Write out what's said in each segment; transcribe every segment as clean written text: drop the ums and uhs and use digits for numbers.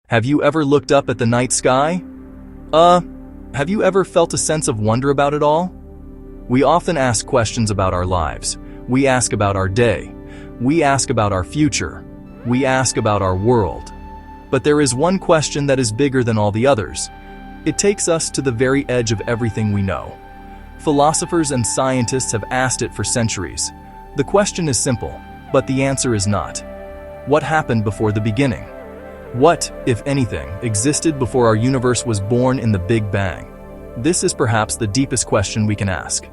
Have you ever looked up at the night sky? Have you ever felt a sense of wonder about it all? We often ask questions about our lives. We ask about our day. We ask about our future. We ask about our world. But there is one question that is bigger than all the others. It takes us to the very edge of everything we know. Philosophers and scientists have asked it for centuries. The question is simple, but the answer is not. What happened before the beginning? What, if anything, existed before our universe was born in the Big Bang? This is perhaps the deepest question we can ask.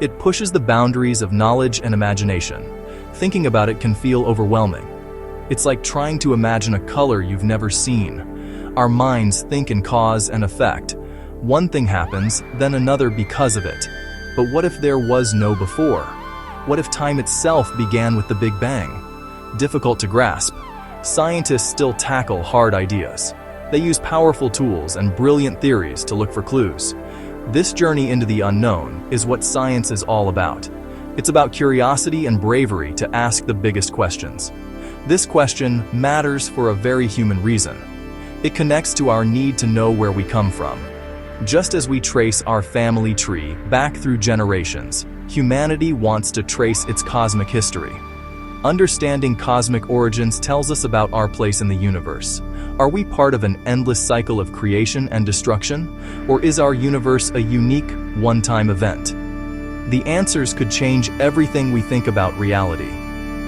It pushes the boundaries of knowledge and imagination. Thinking about it can feel overwhelming. It's like trying to imagine a color you've never seen. Our minds think in cause and effect. One thing happens, then another because of it. But what if there was no before? What if time itself began with the Big Bang? Difficult to grasp. Scientists still tackle hard ideas. They use powerful tools and brilliant theories to look for clues. This journey into the unknown is what science is all about. It's about curiosity and bravery to ask the biggest questions. This question matters for a very human reason. It connects to our need to know where we come from. Just as we trace our family tree back through generations, humanity wants to trace its cosmic history. Understanding cosmic origins tells us about our place in the universe. Are we part of an endless cycle of creation and destruction? Or is our universe a unique, one-time event? The answers could change everything we think about reality.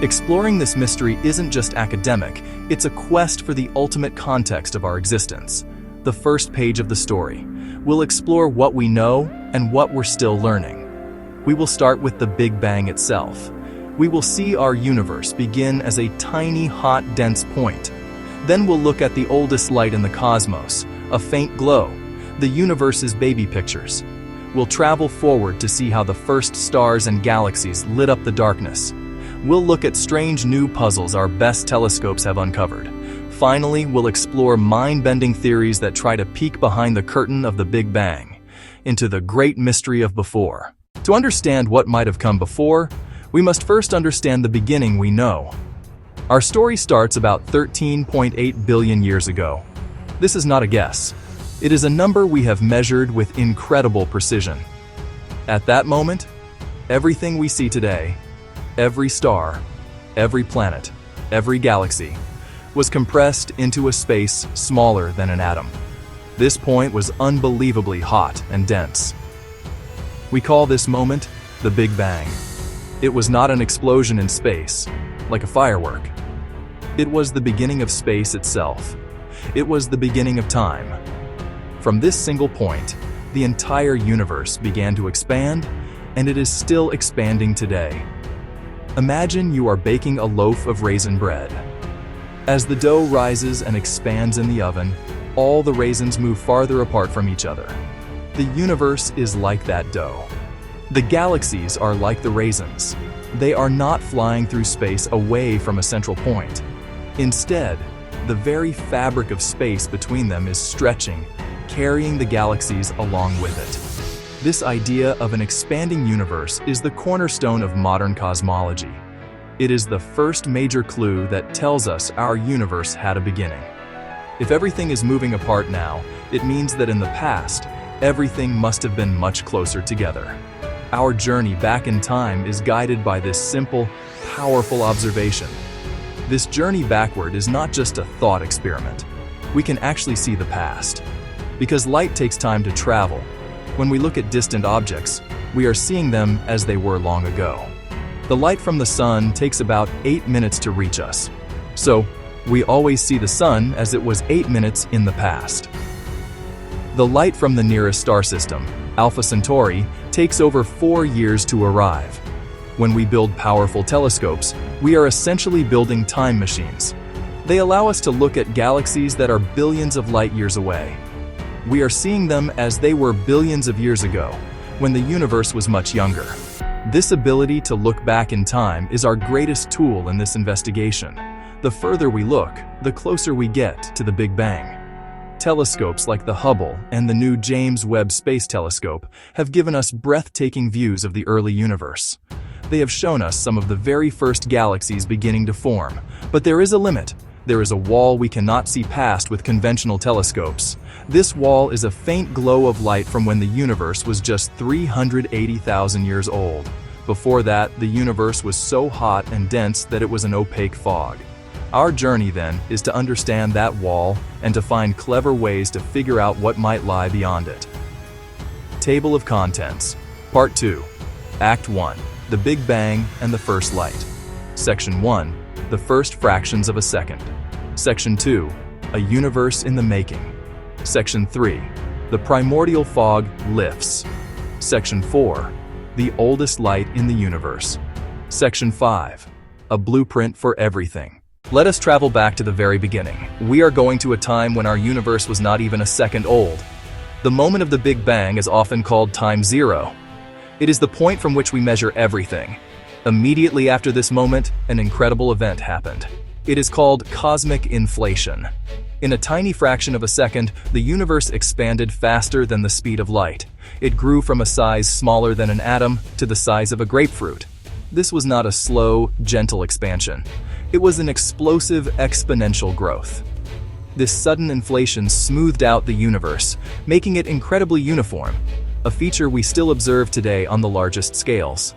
Exploring this mystery isn't just academic, it's a quest for the ultimate context of our existence. The first page of the story. We'll explore what we know and what we're still learning. We will start with the Big Bang itself. We will see our universe begin as a tiny, hot, dense point. Then we'll look at the oldest light in the cosmos, a faint glow, the universe's baby pictures. We'll travel forward to see how the first stars and galaxies lit up the darkness. We'll look at strange new puzzles our best telescopes have uncovered. Finally, we'll explore mind-bending theories that try to peek behind the curtain of the Big Bang, into the great mystery of before. To understand what might have come before, we must first understand the beginning we know. Our story starts about 13.8 billion years ago. This is not a guess. It is a number we have measured with incredible precision. At that moment, everything we see today, every star, every planet, every galaxy, was compressed into a space smaller than an atom. This point was unbelievably hot and dense. We call this moment the Big Bang. It was not an explosion in space, like a firework. It was the beginning of space itself. It was the beginning of time. From this single point, the entire universe began to expand, and it is still expanding today. Imagine you are baking a loaf of raisin bread. As the dough rises and expands in the oven, all the raisins move farther apart from each other. The universe is like that dough. The galaxies are like the raisins. They are not flying through space away from a central point. Instead, the very fabric of space between them is stretching, carrying the galaxies along with it. This idea of an expanding universe is the cornerstone of modern cosmology. It is the first major clue that tells us our universe had a beginning. If everything is moving apart now, it means that in the past, everything must have been much closer together. Our journey back in time is guided by this simple, powerful observation. This journey backward is not just a thought experiment. We can actually see the past. Because light takes time to travel, when we look at distant objects, we are seeing them as they were long ago. The light from the sun takes about 8 minutes to reach us. So, we always see the sun as it was 8 minutes in the past. The light from the nearest star system, Alpha Centauri, takes over 4 years to arrive. When we build powerful telescopes, we are essentially building time machines. They allow us to look at galaxies that are billions of light years away. We are seeing them as they were billions of years ago, when the universe was much younger. This ability to look back in time is our greatest tool in this investigation. The further we look, the closer we get to the Big Bang. Telescopes like the Hubble and the new James Webb Space Telescope have given us breathtaking views of the early universe. They have shown us some of the very first galaxies beginning to form, but there is a limit. There is a wall we cannot see past with conventional telescopes. This wall is a faint glow of light from when the universe was just 380,000 years old. Before that, the universe was so hot and dense that it was an opaque fog. Our journey, then, is to understand that wall and to find clever ways to figure out what might lie beyond it. Table of Contents. Part 2. Act 1. The Big Bang and the First Light. Section 1. The First Fractions of a Second. Section 2. A Universe in the Making. Section 3. The Primordial Fog Lifts. Section 4. The Oldest Light in the Universe. Section 5. A Blueprint for Everything. Let us travel back to the very beginning. We are going to a time when our universe was not even a second old. The moment of the Big Bang is often called time zero. It is the point from which we measure everything. Immediately after this moment, an incredible event happened. It is called cosmic inflation. In a tiny fraction of a second, the universe expanded faster than the speed of light. It grew from a size smaller than an atom to the size of a grapefruit. This was not a slow, gentle expansion. It was an explosive, exponential growth. This sudden inflation smoothed out the universe, making it incredibly uniform, a feature we still observe today on the largest scales.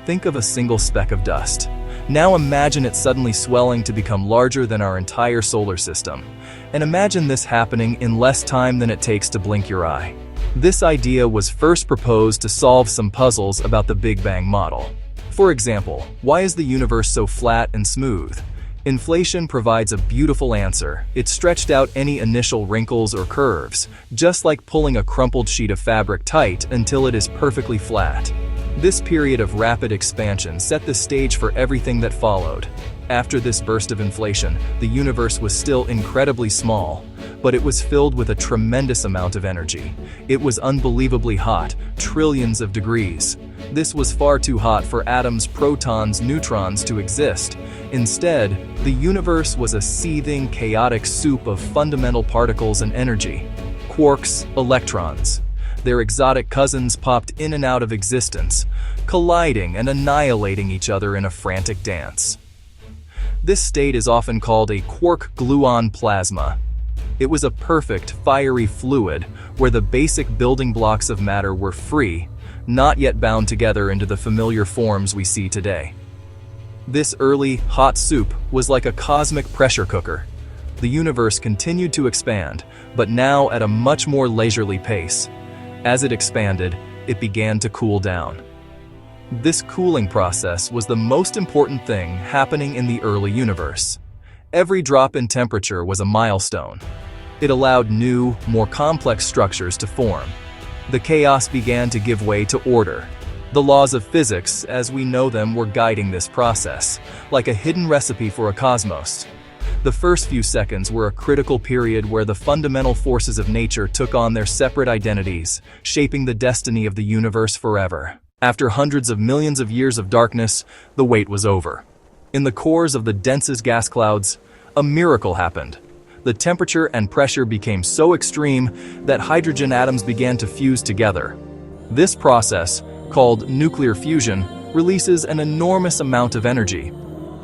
Think of a single speck of dust. Now imagine it suddenly swelling to become larger than our entire solar system. And imagine this happening in less time than it takes to blink your eye. This idea was first proposed to solve some puzzles about the Big Bang model. For example, why is the universe so flat and smooth? Inflation provides a beautiful answer. It stretched out any initial wrinkles or curves, just like pulling a crumpled sheet of fabric tight until it is perfectly flat. This period of rapid expansion set the stage for everything that followed. After this burst of inflation, the universe was still incredibly small, but it was filled with a tremendous amount of energy. It was unbelievably hot, trillions of degrees. This was far too hot for atoms, protons, neutrons to exist. Instead, the universe was a seething, chaotic soup of fundamental particles and energy. Quarks, electrons. Their exotic cousins popped in and out of existence, colliding and annihilating each other in a frantic dance. This state is often called a quark-gluon plasma. It was a perfect, fiery fluid where the basic building blocks of matter were free, not yet bound together into the familiar forms we see today. This early, hot soup was like a cosmic pressure cooker. The universe continued to expand, but now at a much more leisurely pace. As it expanded, it began to cool down. This cooling process was the most important thing happening in the early universe. Every drop in temperature was a milestone. It allowed new, more complex structures to form. The chaos began to give way to order. The laws of physics, as we know them, were guiding this process, like a hidden recipe for a cosmos. The first few seconds were a critical period where the fundamental forces of nature took on their separate identities, shaping the destiny of the universe forever. After hundreds of millions of years of darkness, the wait was over. In the cores of the densest gas clouds, a miracle happened. The temperature and pressure became so extreme that hydrogen atoms began to fuse together. This process, called nuclear fusion, releases an enormous amount of energy.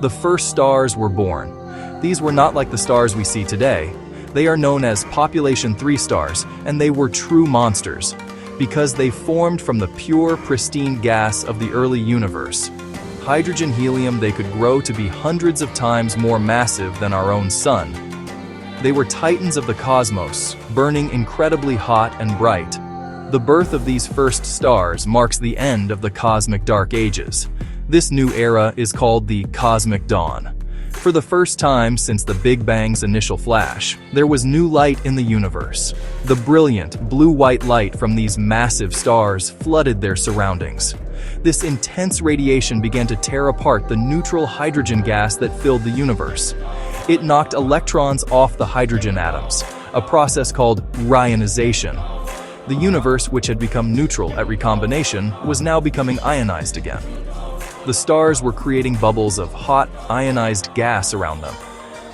The first stars were born. These were not like the stars we see today. They are known as population 3 stars, and they were true monsters, because they formed from the pure, pristine gas of the early universe. Hydrogen helium, they could grow to be hundreds of times more massive than our own sun. They were titans of the cosmos, burning incredibly hot and bright. The birth of these first stars marks the end of the cosmic dark ages. This new era is called the cosmic dawn. For the first time since the Big Bang's initial flash, there was new light in the universe. The brilliant, blue-white light from these massive stars flooded their surroundings. This intense radiation began to tear apart the neutral hydrogen gas that filled the universe. It knocked electrons off the hydrogen atoms, a process called ionization. The universe, which had become neutral at recombination, was now becoming ionized again. The stars were creating bubbles of hot, ionized gas around them,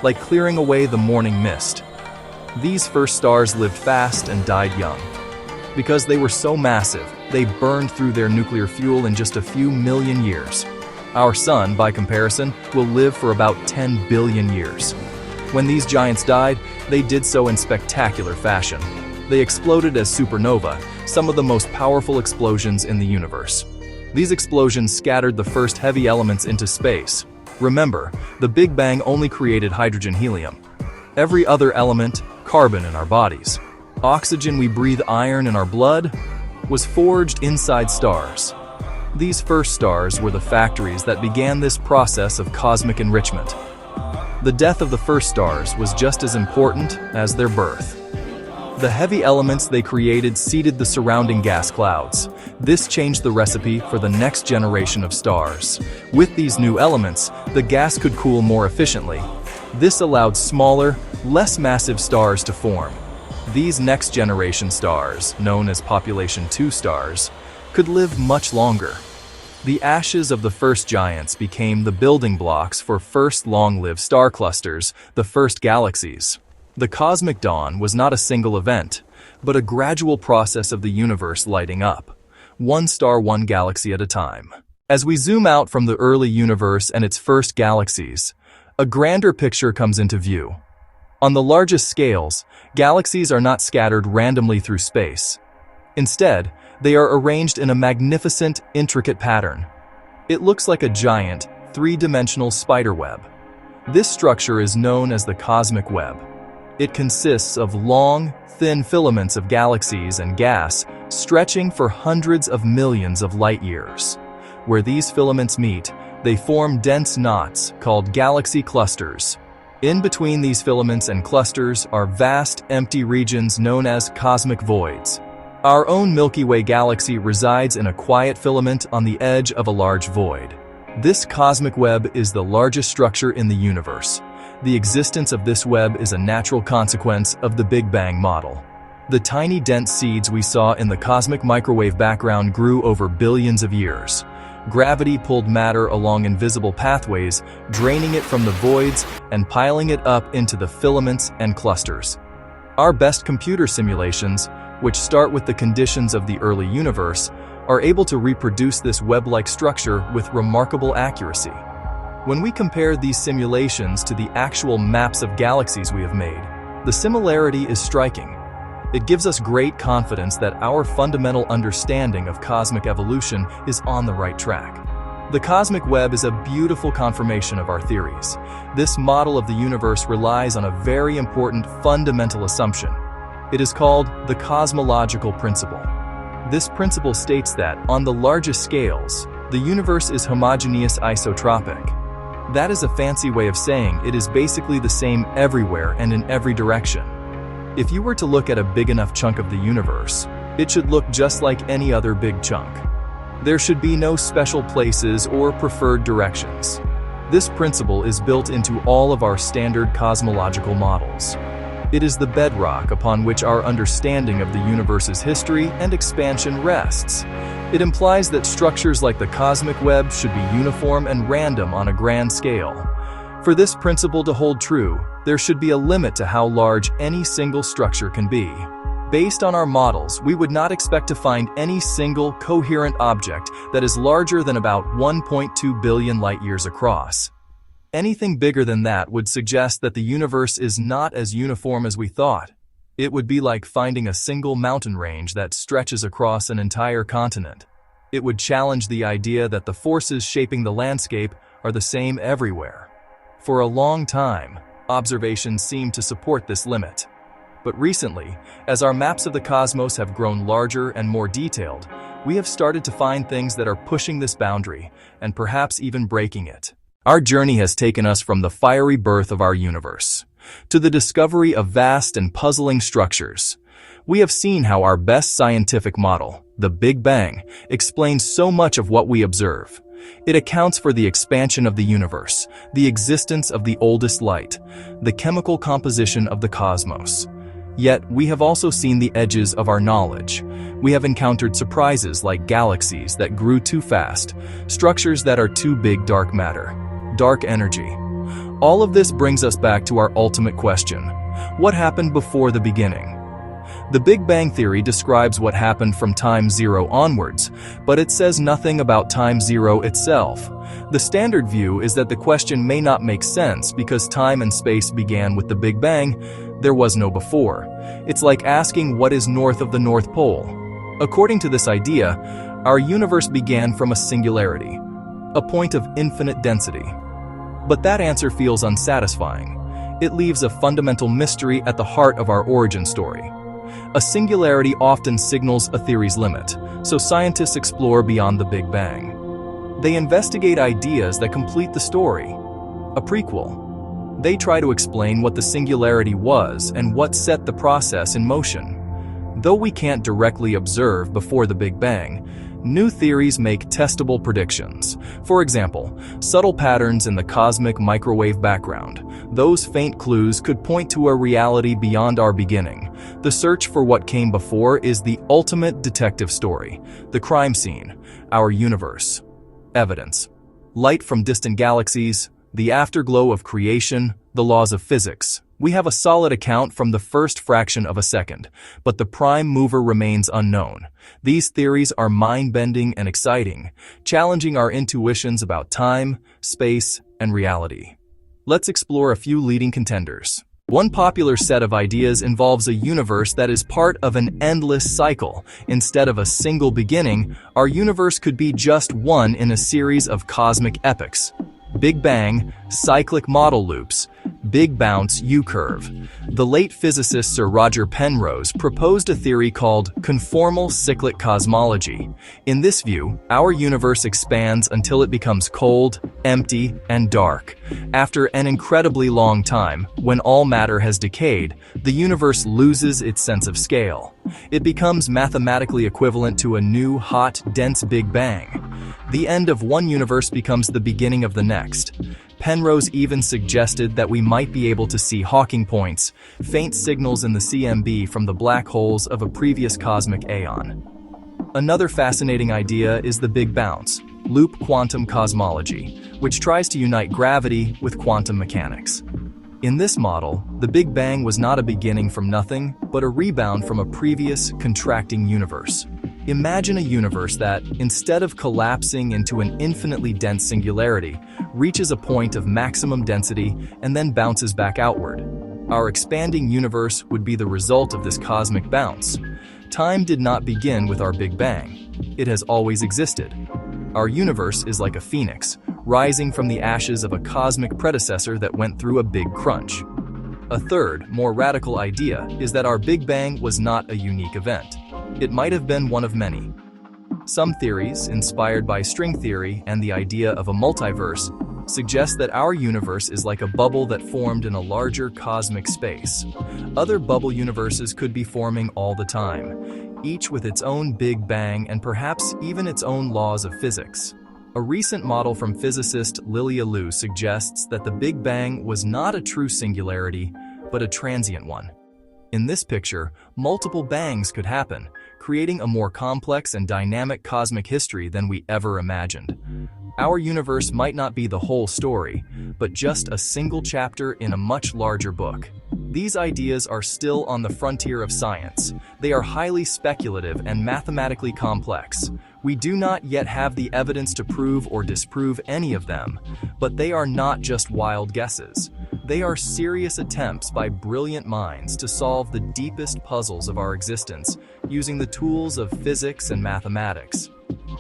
like clearing away the morning mist. These first stars lived fast and died young. Because they were so massive, they burned through their nuclear fuel in just a few million years. Our sun, by comparison, will live for about 10 billion years. When these giants died, they did so in spectacular fashion. They exploded as supernova, some of the most powerful explosions in the universe. These explosions scattered the first heavy elements into space. Remember, the Big Bang only created hydrogen, helium. Every other element, carbon in our bodies, oxygen we breathe, iron in our blood, was forged inside stars. These first stars were the factories that began this process of cosmic enrichment. The death of the first stars was just as important as their birth. The heavy elements they created seeded the surrounding gas clouds. This changed the recipe for the next generation of stars. With these new elements, the gas could cool more efficiently. This allowed smaller, less massive stars to form. These next-generation stars, known as population 2 stars, could live much longer. The ashes of the first giants became the building blocks for first long-lived star clusters, the first galaxies. The cosmic dawn was not a single event, but a gradual process of the universe lighting up, one star, one galaxy at a time. As we zoom out from the early universe and its first galaxies, a grander picture comes into view. On the largest scales, galaxies are not scattered randomly through space. Instead, they are arranged in a magnificent, intricate pattern. It looks like a giant, three-dimensional spiderweb. This structure is known as the cosmic web. It consists of long, thin filaments of galaxies and gas stretching for hundreds of millions of light years. Where these filaments meet, they form dense knots called galaxy clusters. In between these filaments and clusters are vast, empty regions known as cosmic voids. Our own Milky Way galaxy resides in a quiet filament on the edge of a large void. This cosmic web is the largest structure in the universe. The existence of this web is a natural consequence of the Big Bang model. The tiny dense seeds we saw in the cosmic microwave background grew over billions of years. Gravity pulled matter along invisible pathways, draining it from the voids and piling it up into the filaments and clusters. Our best computer simulations, which start with the conditions of the early universe, are able to reproduce this web-like structure with remarkable accuracy. When we compare these simulations to the actual maps of galaxies we have made, the similarity is striking. It gives us great confidence that our fundamental understanding of cosmic evolution is on the right track. The cosmic web is a beautiful confirmation of our theories. This model of the universe relies on a very important fundamental assumption. It is called the cosmological principle. This principle states that, on the largest scales, the universe is homogeneous isotropic. That is a fancy way of saying it is basically the same everywhere and in every direction. If you were to look at a big enough chunk of the universe, it should look just like any other big chunk. There should be no special places or preferred directions. This principle is built into all of our standard cosmological models. It is the bedrock upon which our understanding of the universe's history and expansion rests. It implies that structures like the cosmic web should be uniform and random on a grand scale. For this principle to hold true, there should be a limit to how large any single structure can be. Based on our models, we would not expect to find any single coherent object that is larger than about 1.2 billion light-years across. Anything bigger than that would suggest that the universe is not as uniform as we thought. It would be like finding a single mountain range that stretches across an entire continent. It would challenge the idea that the forces shaping the landscape are the same everywhere. For a long time, observations seemed to support this limit. But recently, as our maps of the cosmos have grown larger and more detailed, we have started to find things that are pushing this boundary, and perhaps even breaking it. Our journey has taken us from the fiery birth of our universe to the discovery of vast and puzzling structures. We have seen how our best scientific model, the Big Bang, explains so much of what we observe. It accounts for the expansion of the universe, the existence of the oldest light, the chemical composition of the cosmos. Yet, we have also seen the edges of our knowledge. We have encountered surprises like galaxies that grew too fast, structures that are too big, dark matter, dark energy. All of this brings us back to our ultimate question: what happened before the beginning? The Big Bang Theory describes what happened from time zero onwards, but it says nothing about time zero itself. The standard view is that the question may not make sense because time and space began with the Big Bang. There was no before. It's like asking what is north of the North Pole. According to this idea, our universe began from a singularity, a point of infinite density. But that answer feels unsatisfying. It leaves a fundamental mystery at the heart of our origin story. A singularity often signals a theory's limit, so scientists explore beyond the Big Bang. They investigate ideas that complete the story, a prequel. They try to explain what the singularity was and what set the process in motion. Though we can't directly observe before the Big Bang, new theories make testable predictions. For example, subtle patterns in the cosmic microwave background. Those faint clues could point to a reality beyond our beginning. The search for what came before is the ultimate detective story. The crime scene, our universe. Evidence. Light from distant galaxies, the afterglow of creation, the laws of physics. We have a solid account from the first fraction of a second, but the prime mover remains unknown. These theories are mind-bending and exciting, challenging our intuitions about time, space, and reality. Let's explore a few leading contenders. One popular set of ideas involves a universe that is part of an endless cycle. Instead of a single beginning, our universe could be just one in a series of cosmic epochs. Big Bang, cyclic model loops, Big Bounce U-curve. The late physicist Sir Roger Penrose proposed a theory called conformal cyclic cosmology. In this view, our universe expands until it becomes cold, empty, and dark. After an incredibly long time, when all matter has decayed, the universe loses its sense of scale. It becomes mathematically equivalent to a new, hot, dense Big Bang. The end of one universe becomes the beginning of the next. Penrose even suggested that we might be able to see Hawking points, faint signals in the CMB from the black holes of a previous cosmic aeon. Another fascinating idea is the Big Bounce, loop quantum cosmology, which tries to unite gravity with quantum mechanics. In this model, the Big Bang was not a beginning from nothing, but a rebound from a previous, contracting universe. Imagine a universe that, instead of collapsing into an infinitely dense singularity, reaches a point of maximum density and then bounces back outward. Our expanding universe would be the result of this cosmic bounce. Time did not begin with our Big Bang. It has always existed. Our universe is like a phoenix, rising from the ashes of a cosmic predecessor that went through a big crunch. A third, more radical idea is that our Big Bang was not a unique event. It might have been one of many. Some theories, inspired by string theory and the idea of a multiverse, suggest that our universe is like a bubble that formed in a larger cosmic space. Other bubble universes could be forming all the time, each with its own Big Bang and perhaps even its own laws of physics. A recent model from physicist Lilia Liu suggests that the Big Bang was not a true singularity, but a transient one. In this picture, multiple bangs could happen, creating a more complex and dynamic cosmic history than we ever imagined. Our universe might not be the whole story, but just a single chapter in a much larger book. These ideas are still on the frontier of science. They are highly speculative and mathematically complex. We do not yet have the evidence to prove or disprove any of them, but they are not just wild guesses. They are serious attempts by brilliant minds to solve the deepest puzzles of our existence using the tools of physics and mathematics.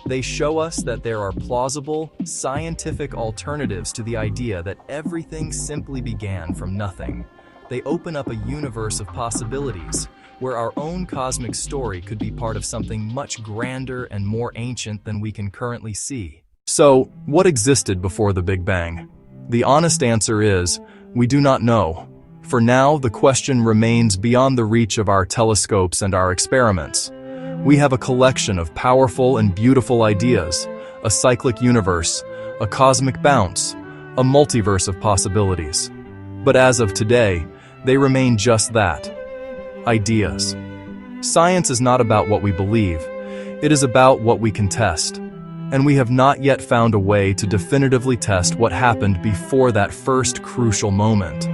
They show us that there are plausible, scientific alternatives to the idea that everything simply began from nothing. They open up a universe of possibilities, where our own cosmic story could be part of something much grander and more ancient than we can currently see. So, what existed before the Big Bang? The honest answer is, we do not know. For now, the question remains beyond the reach of our telescopes and our experiments. We have a collection of powerful and beautiful ideas, a cyclic universe, a cosmic bounce, a multiverse of possibilities. But as of today, they remain just that, ideas. Science is not about what we believe, it is about what we can test. And we have not yet found a way to definitively test what happened before that first crucial moment.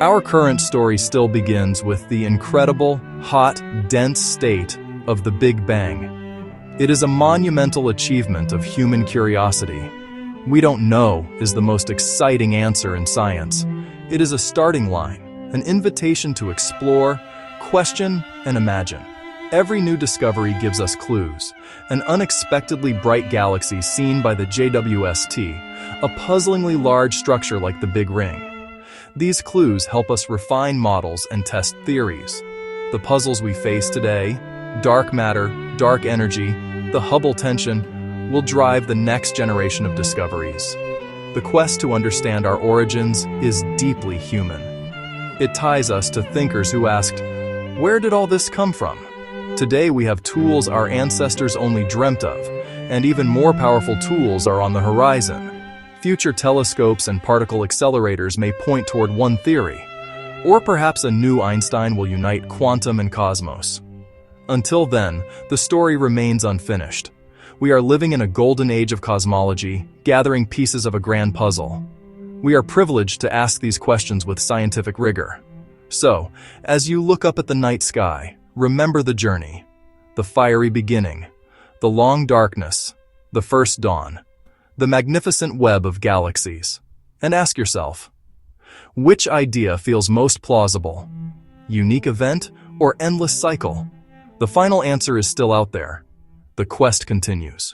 Our current story still begins with the incredible, hot, dense state of the Big Bang. It is a monumental achievement of human curiosity. "We don't know" is the most exciting answer in science. It is a starting line, an invitation to explore, question, and imagine. Every new discovery gives us clues. An unexpectedly bright galaxy seen by the JWST, a puzzlingly large structure like the Big Ring. These clues help us refine models and test theories. The puzzles we face today, dark matter, dark energy, the Hubble tension, will drive the next generation of discoveries. The quest to understand our origins is deeply human. It ties us to thinkers who asked, "Where did all this come from?" Today we have tools our ancestors only dreamt of, and even more powerful tools are on the horizon. Future telescopes and particle accelerators may point toward one theory, or perhaps a new Einstein will unite quantum and cosmos. Until then, the story remains unfinished. We are living in a golden age of cosmology, gathering pieces of a grand puzzle. We are privileged to ask these questions with scientific rigor. So, as you look up at the night sky, remember the journey, the fiery beginning, the long darkness, the first dawn, the magnificent web of galaxies, and ask yourself, which idea feels most plausible? Unique event or endless cycle? The final answer is still out there. The quest continues.